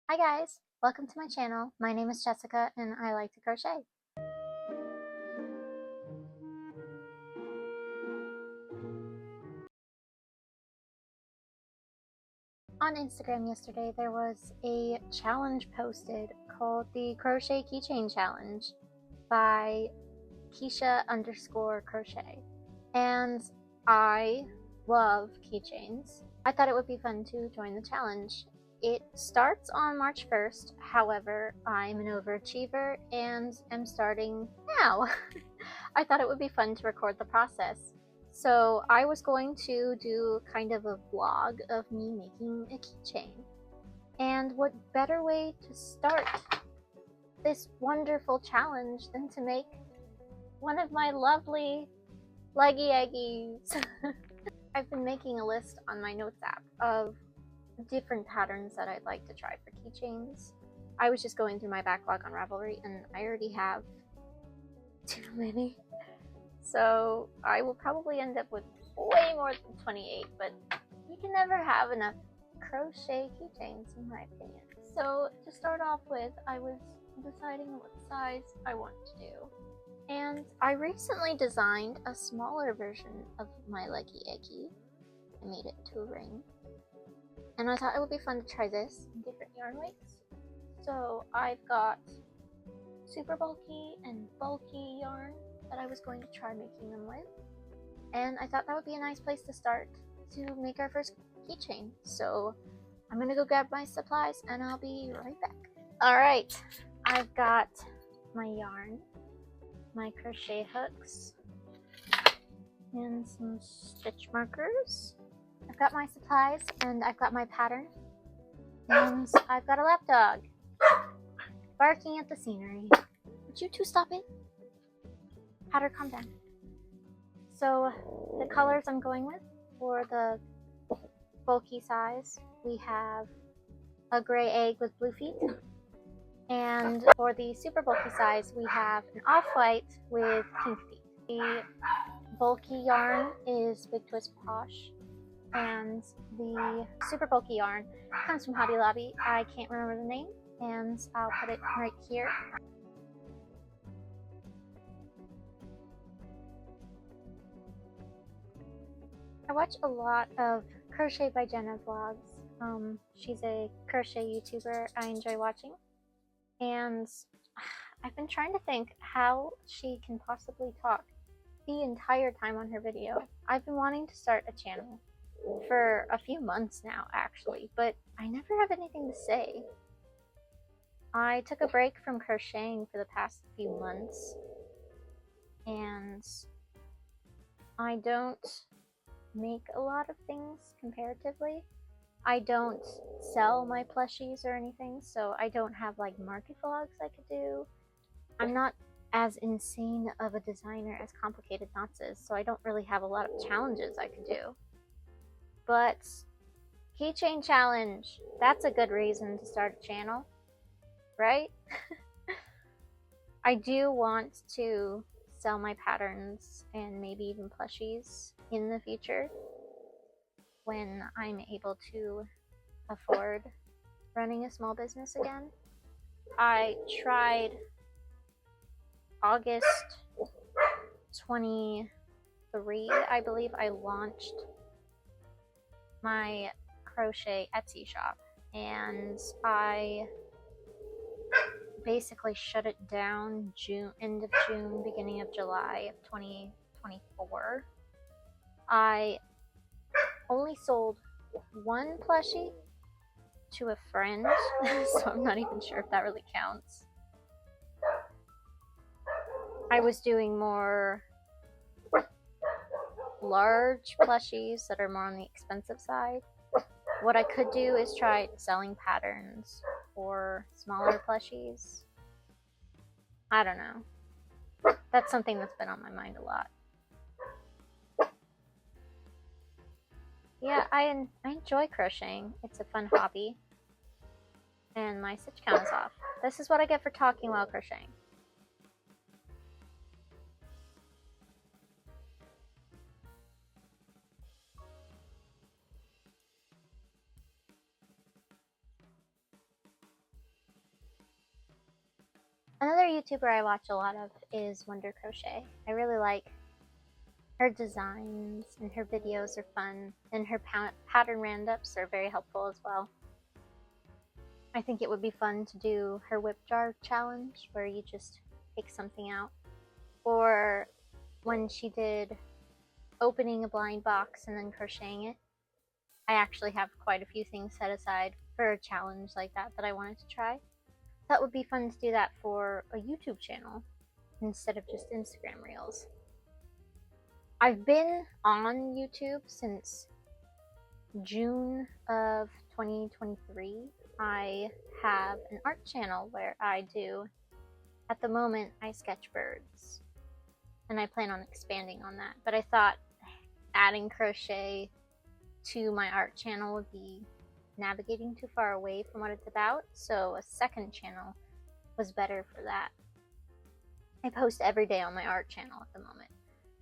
Hi guys, welcome to my channel. My name is Jessica and I like to crochet. On Instagram yesterday there was a challenge posted called the Crochet Keychain Challenge by Keisha_crochet. And I love keychains. I thought it would be fun to join the challenge. It starts on March 1st, however, I'm an overachiever and am starting now. I thought it would be fun to record the process. So I was going to do kind of a vlog of me making a keychain. And what better way to start this wonderful challenge than to make one of my lovely Leggy Eggies. I've been making a list on my notes app of different patterns that I'd like to try for keychains. I was just going through my backlog on Ravelry and I already have too many. So I will probably end up with way more than 28, but you can never have enough crochet keychains in my opinion. So to start off with, I was deciding what size I want to do. And I recently designed a smaller version of my Leggy Eggy. I made it to a ring. And I thought it would be fun to try this in different yarn weights. So I've got super bulky and bulky yarn that I was going to try making them with. And I thought that would be a nice place to start to make our first keychain. So I'm gonna go grab my supplies and I'll be right back. Alright, I've got my yarn, my crochet hooks, and some stitch markers. I've got my supplies and I've got my pattern, and I've got a lap dog barking at the scenery. Would you two stop it? Hatter, calm down. So the colors I'm going with for the bulky size, we have a gray egg with blue feet, and for the super bulky size we have an off-white with pink feet. The bulky yarn is Big Twist Posh, and the super bulky yarn comes from Hobby Lobby. I can't remember the name, and I'll put it right here. I watch a lot of Crochet by Jenna vlogs. She's a crochet YouTuber I enjoy watching, and I've been trying to think how she can possibly talk the entire time on her video. I've been wanting to start a channel for a few months now actually, but I never have anything to say. I took a break from crocheting for the past few months, and I don't make a lot of things comparatively. I don't sell my plushies or anything, so I don't have like market vlogs I could do. I'm not as insane of a designer as Complicated Knots is, so I don't really have a lot of challenges I could do. But keychain challenge, that's a good reason to start a channel, right? I do want to sell my patterns and maybe even plushies in the future when I'm able to afford running a small business again. I tried August 23, I believe, I launched my crochet Etsy shop, and I basically shut it down end of June, beginning of July of 2024. I only sold one plushie to a friend, so I'm not even sure if that really counts. I was doing more large plushies that are more on the expensive side. What I could do is try selling patterns for smaller plushies. I don't know. That's something that's been on my mind a lot. Yeah, I enjoy crocheting. It's a fun hobby. And my stitch count is off. This is what I get for talking while crocheting. Another YouTuber I watch a lot of is Wonder Crochet. I really like her designs, and her videos are fun, and her pattern roundups are very helpful as well. I think it would be fun to do her whip jar challenge, where you just pick something out. Or when she did opening a blind box and then crocheting it. I actually have quite a few things set aside for a challenge like that I wanted to try. That would be fun to do that for a YouTube channel instead of just Instagram Reels. I've been on YouTube since June of 2023. I have an art channel where I do, at the moment, I sketch birds. And I plan on expanding on that. But I thought adding crochet to my art channel would be navigating too far away from what it's about, so a second channel was better for that. I post every day on my art channel at the moment.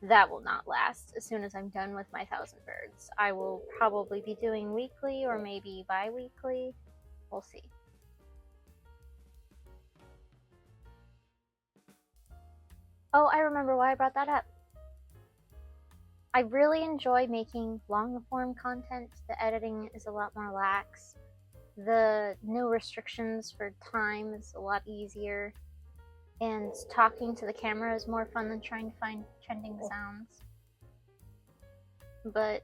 That will not last. As soon as I'm done with my 1,000 birds, I will probably be doing weekly or maybe bi-weekly. We'll see. Oh, I remember why I brought that up. I really enjoy making long form content. The editing is a lot more lax. The no restrictions for time is a lot easier. And talking to the camera is more fun than trying to find trending sounds. But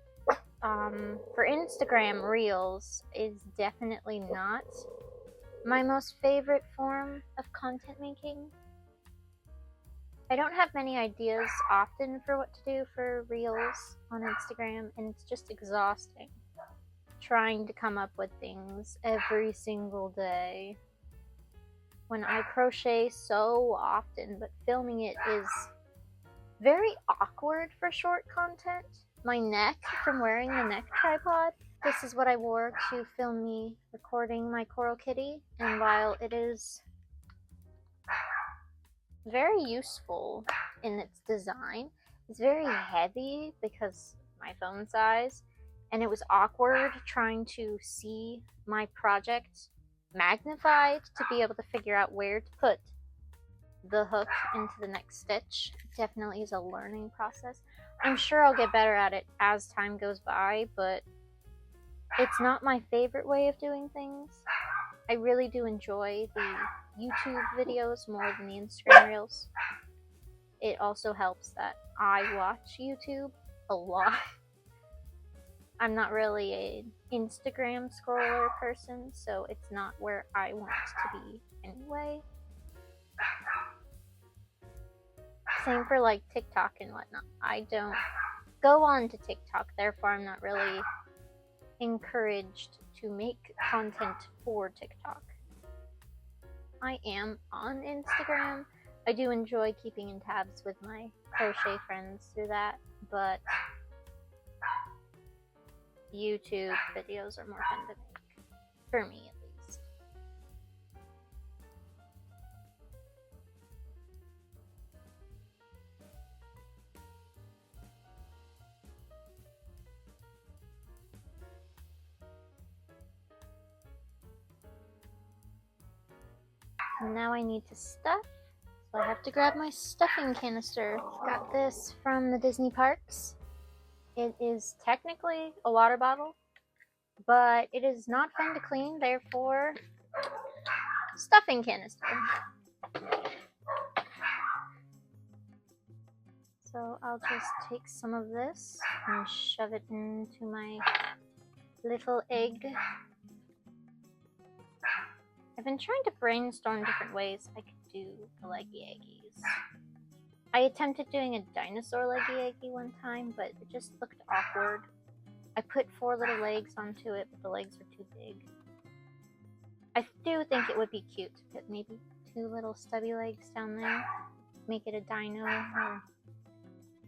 for Instagram, Reels is definitely not my most favorite form of content making. I don't have many ideas often for what to do for Reels on Instagram, and it's just exhausting trying to come up with things every single day when I crochet so often, but filming it is very awkward for short content. My neck, from wearing the neck tripod, this is what I wore to film me recording my coral kitty, and while it is very useful in its design, it's very heavy because of my phone size, and it was awkward trying to see my project magnified to be able to figure out where to put the hook into the next stitch. It definitely is a learning process. I'm sure I'll get better at it as time goes by, but it's not my favorite way of doing things. I really do enjoy the YouTube videos more than the Instagram Reels. It also helps that I watch YouTube a lot. I'm not really an Instagram scroller person, so it's not where I want to be anyway. Same for like TikTok and whatnot. I don't go on to TikTok, therefore I'm not really encouraged to make content for TikTok. I am on Instagram. I do enjoy keeping in tabs with my crochet friends through that, but YouTube videos are more fun to make, for me at least. Now I need to stuff, so I have to grab my stuffing canister. Got this from the Disney parks. It is technically a water bottle, but it is not fun to clean, therefore stuffing canister. So I'll just take some of this and shove it into my little egg. I've been trying to brainstorm different ways I could do the Leggy Eggies. I attempted doing a dinosaur Leggy Eggy one time, but it just looked awkward. I put 4 little legs onto it, but the legs were too big. I do think it would be cute to put maybe 2 little stubby legs down there. Make it a dino or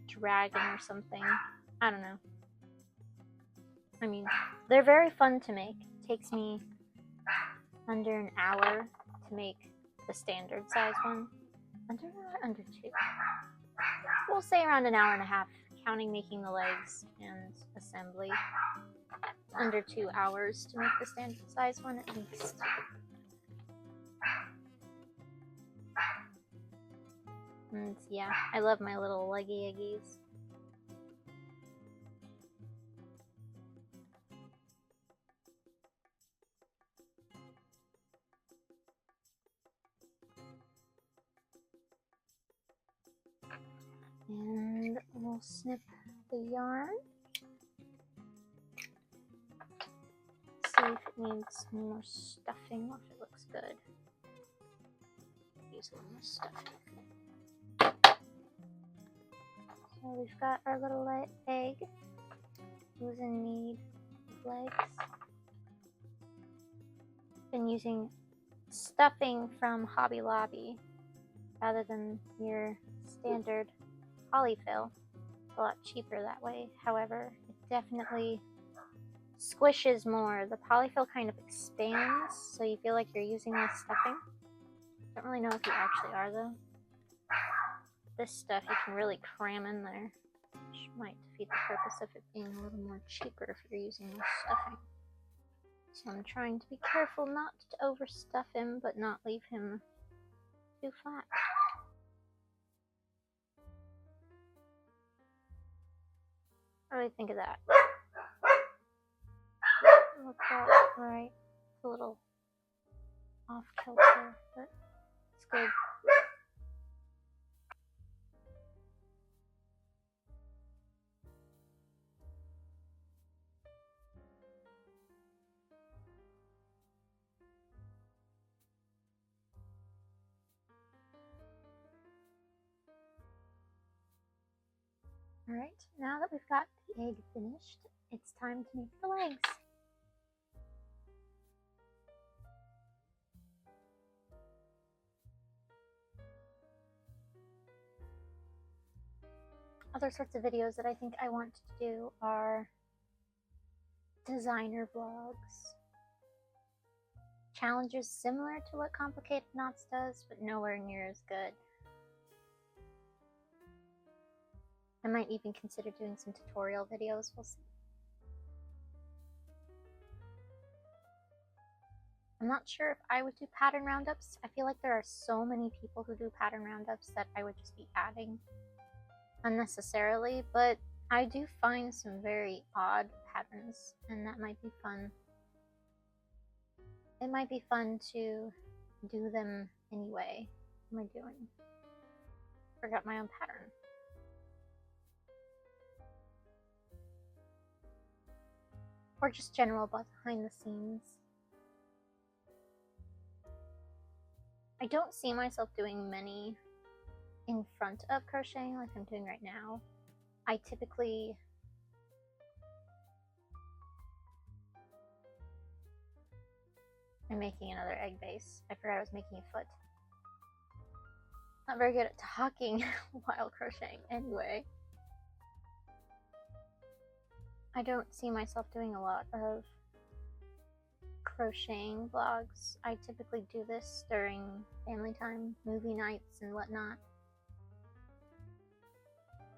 dragon or something. I don't know. I mean, they're very fun to make. It takes me under an hour to make the standard size one. Under 2. We'll say around an hour and a half, counting making the legs and assembly. Under 2 hours to make the standard size one at least. And yeah, I love my little Leggy Eggies. And we'll snip the yarn. See if it needs more stuffing or if it looks good. Use a little more stuffing. So we've got our little egg. Who's in need of legs? Been using stuffing from Hobby Lobby rather than your standard polyfill. It's a lot cheaper that way. However, it definitely squishes more. The polyfill kind of expands, so you feel like you're using less stuffing. Don't really know if you actually are though. This stuff you can really cram in there, which might defeat the purpose of it being a little more cheaper if you're using less stuffing. So I'm trying to be careful not to overstuff him, but not leave him too flat. What do you think of that? Look that right. It's a little off kilter, but it's good. Alright, now that we've got the egg finished, it's time to make the legs. Other sorts of videos that I think I want to do are designer vlogs. Challenges similar to what Complicated Knots does, but nowhere near as good. I might even consider doing some tutorial videos, we'll see. I'm not sure if I would do pattern roundups. I feel like there are so many people who do pattern roundups that I would just be adding unnecessarily, but I do find some very odd patterns, and that might be fun. It might be fun to do them anyway. What am I doing? Forgot my own pattern. Or just general behind the scenes. I don't see myself doing many in front of crocheting like I'm doing right now. I typically am making another egg base. I forgot I was making a foot. Not very good at talking while crocheting anyway. I don't see myself doing a lot of crocheting vlogs. I typically do this during family time, movie nights and whatnot.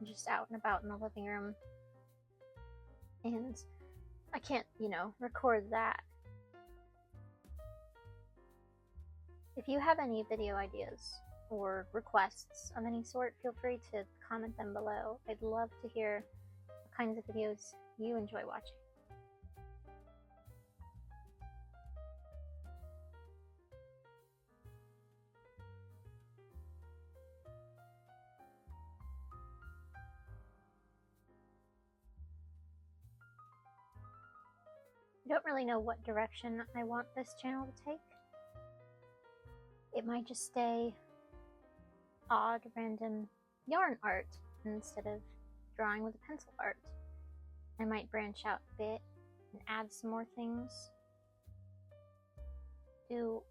I'm just out and about in the living room. And I can't, record that. If you have any video ideas or requests of any sort, feel free to comment them below. I'd love to hear what kinds of videos you enjoy watching. I don't really know what direction I want this channel to take. It might just stay odd, random yarn art instead of drawing with a pencil art. I might branch out a bit and add some more things. Do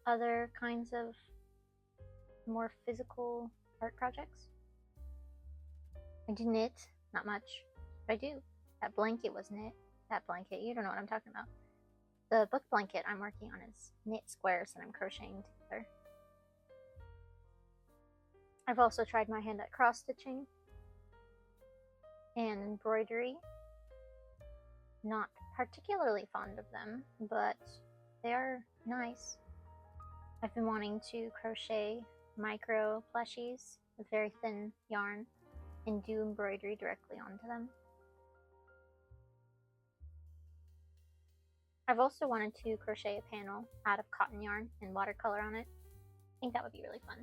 other kinds of more physical art projects. I do knit, not much, but I do. That blanket was knit. That blanket, you don't know what I'm talking about. The book blanket I'm working on is knit squares that I'm crocheting together. I've also tried my hand at cross stitching and embroidery. Not particularly fond of them, but they are nice. I've been wanting to crochet micro plushies with very thin yarn and do embroidery directly onto them. I've also wanted to crochet a panel out of cotton yarn and watercolor on it. I think that would be really fun.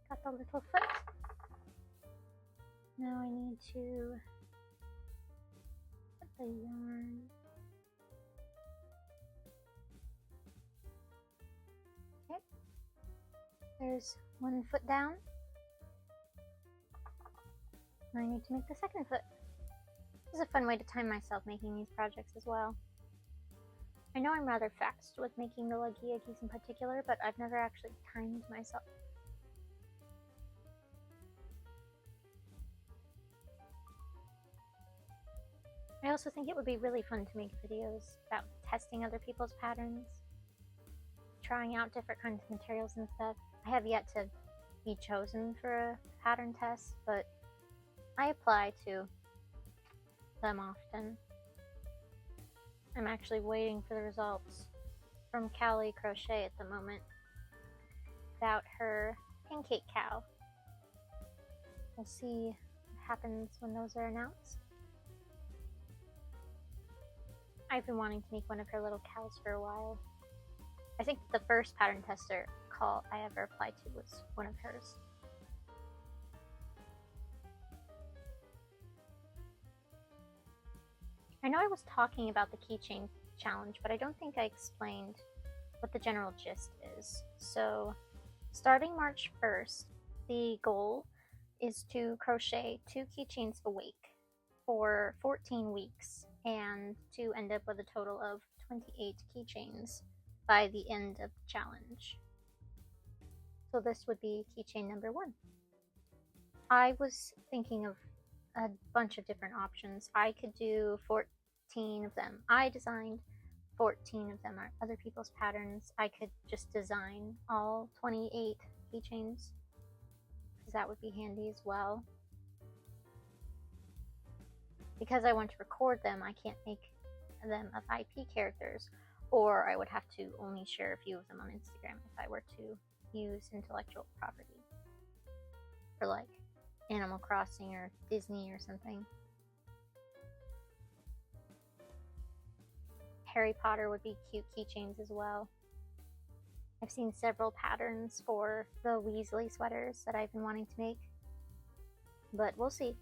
Got the little foot. Now I need to put the yarn. Okay. There's one foot down. I need to make the second foot. This is a fun way to time myself making these projects as well. I know I'm rather fast with making the Leggy Eggies in particular, but I've never actually timed myself. I also think it would be really fun to make videos about testing other people's patterns, trying out different kinds of materials and stuff. I have yet to be chosen for a pattern test, but I apply to them often. I'm actually waiting for the results from Callie Crochet at the moment about her pancake cow. We'll see what happens when those are announced. I've been wanting to make one of her little cows for a while. I think the first pattern tester call I ever applied to was one of hers. I know I was talking about the keychain challenge, but I don't think I explained what the general gist is. So, starting March 1st, the goal is to crochet 2 keychains a week for 14 weeks and to end up with a total of 28 keychains by the end of the challenge. So this would be keychain number 1. I was thinking of a bunch of different options. I could do 14 of them I designed, 14 of them are other people's patterns. I could just design all 28 keychains, because that would be handy as well. Because I want to record them, I can't make them of IP characters, or I would have to only share a few of them on Instagram if I were to use intellectual property for like Animal Crossing or Disney or something. Harry Potter would be cute keychains as well. I've seen several patterns for the Weasley sweaters that I've been wanting to make, but we'll see.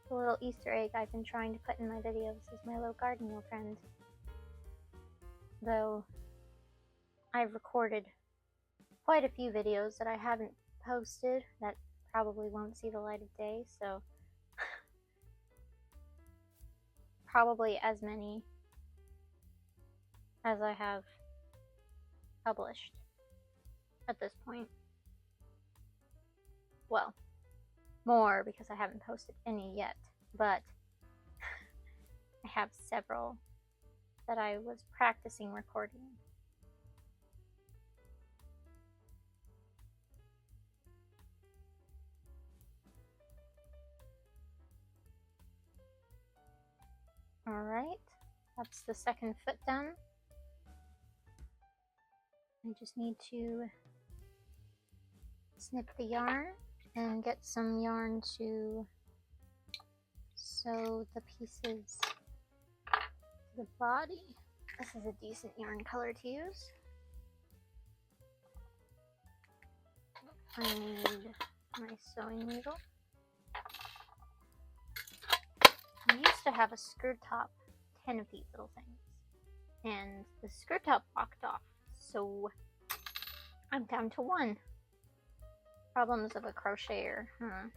The little Easter egg I've been trying to put in my videos is my little garden wheel friend. Though I've recorded quite a few videos that I haven't posted that probably won't see the light of day, so probably as many as I have published at this point. Well, more because I haven't posted any yet, but I have several that I was practicing recording. Alright, that's the second foot done. I just need to snip the yarn and get some yarn to sew the pieces to the body. This is a decent yarn color to use. I need my sewing needle. I used to have a skirt top, 10 of these little things, and the skirt top walked off, so I'm down to 1. Problems of a crocheter, huh?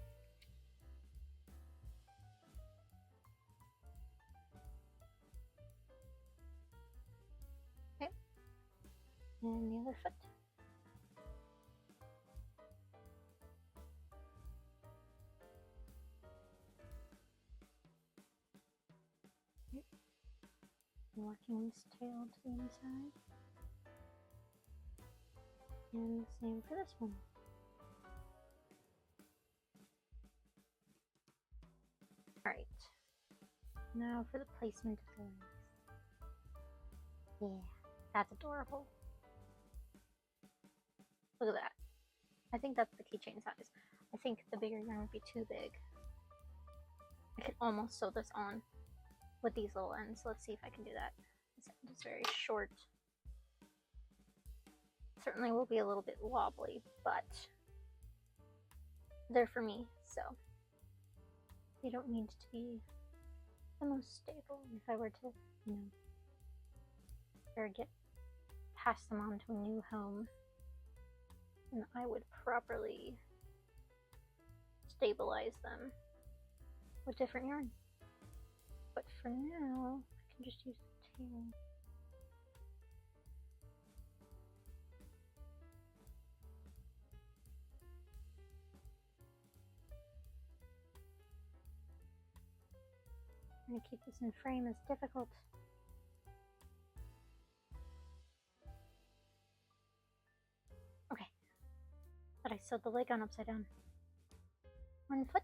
Okay, and the other foot. Working this tail to the inside, and the same for this one. Alright, Now for the placement of the legs. Yeah, that's adorable. Look at that. I think that's the keychain size. I think the bigger yarn would be too big. I could almost sew this on with these little ends. Let's see if I can do that. This end is very short. Certainly will be a little bit wobbly, but they're for me, so they don't need to be the most stable. If I were to, you know, or pass them on to a new home, then I would properly stabilize them with different yarn. But for now, I can just use the tail. Trying to keep this in frame is difficult. Okay, but I sewed the leg on upside down. One foot.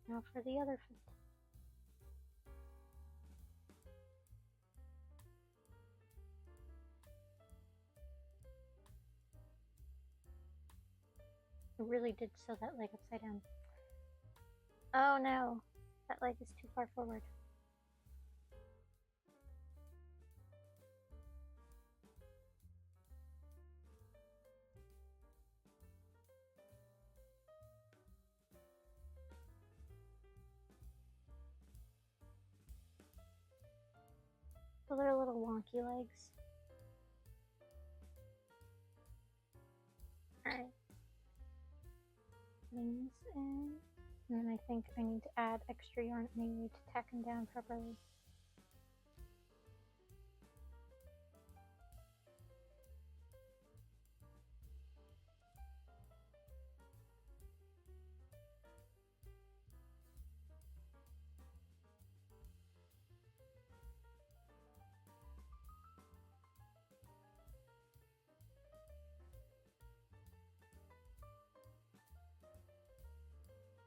Now for the other foot. I really did sew that leg upside down. Oh no, that leg is too far forward. So they're little wonky legs. Alright. Putting this in. And then I think I need to add extra yarn anyway to tack them down properly.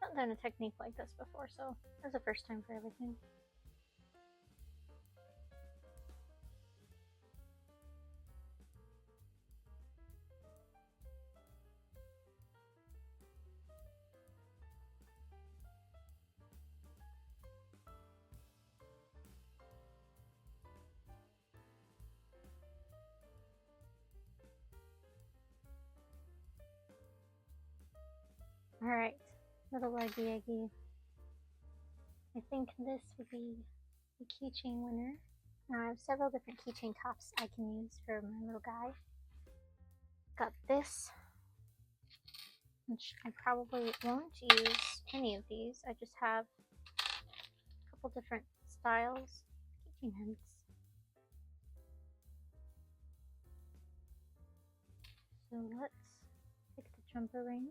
I've not done a technique like this before, so it's the first time for everything. Alright, little Leggy Eggy. I think this would be the keychain winner. Now I have several different keychain tops I can use for my little guy. Got this, which I probably won't use any of these. I just have a couple different styles. Keychain heads. So let's pick the jumper ring.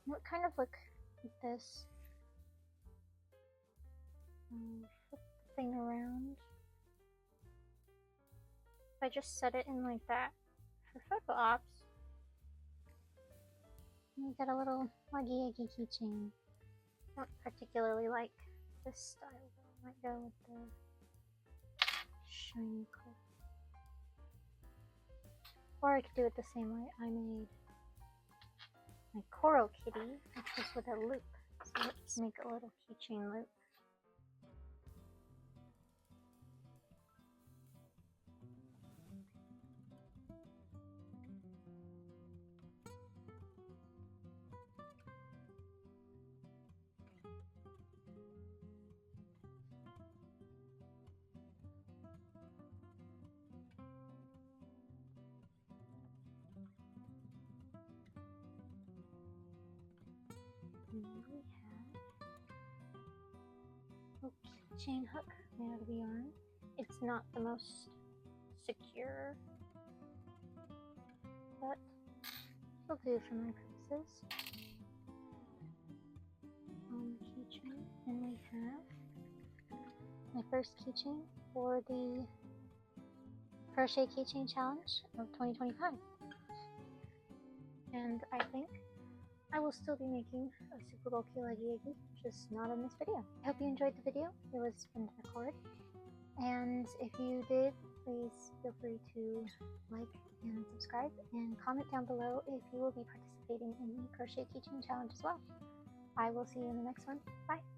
What kind of look like this? Flip the thing around. If I just set it in like that for photo ops, you get a little Leggy Eggy keychain. I don't particularly like this style though. I might go with the shiny coral. Or I could do it the same way I made my coral kitty, which was with a loop. So let's make a little keychain loop. And then we have a keychain hook made out of yarn. It's not the most secure, but it'll do for my purposes. On the keychain, and we have my first keychain for the crochet keychain challenge of 2025. And I think I will still be making a super bulky Leggy Eggy, just not in this video. I hope you enjoyed the video. It was fun to record. And if you did, please feel free to like and subscribe, and comment down below if you will be participating in the crochet keychain challenge as well. I will see you in the next one. Bye!